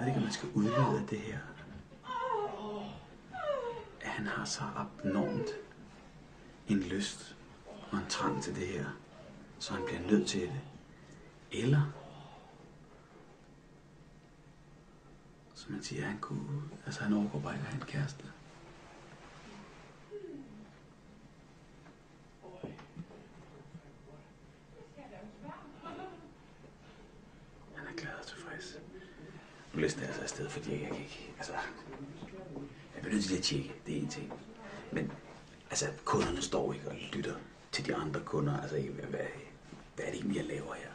ved ikke, om man skal udlede af det her, at han har så abnormt en lyst og en trang til det her, så han bliver nødt til det. Eller, som man siger, han overgår bare ikke at have en kæreste. Han er glad og tilfreds. Nu læste jeg altså afsted, fordi jeg kan ikke, jeg bliver nødt til at tjekke, det er en ting. Men, kunderne står ikke og lytter til de andre kunder, hvad er det egentlig, jeg laver her?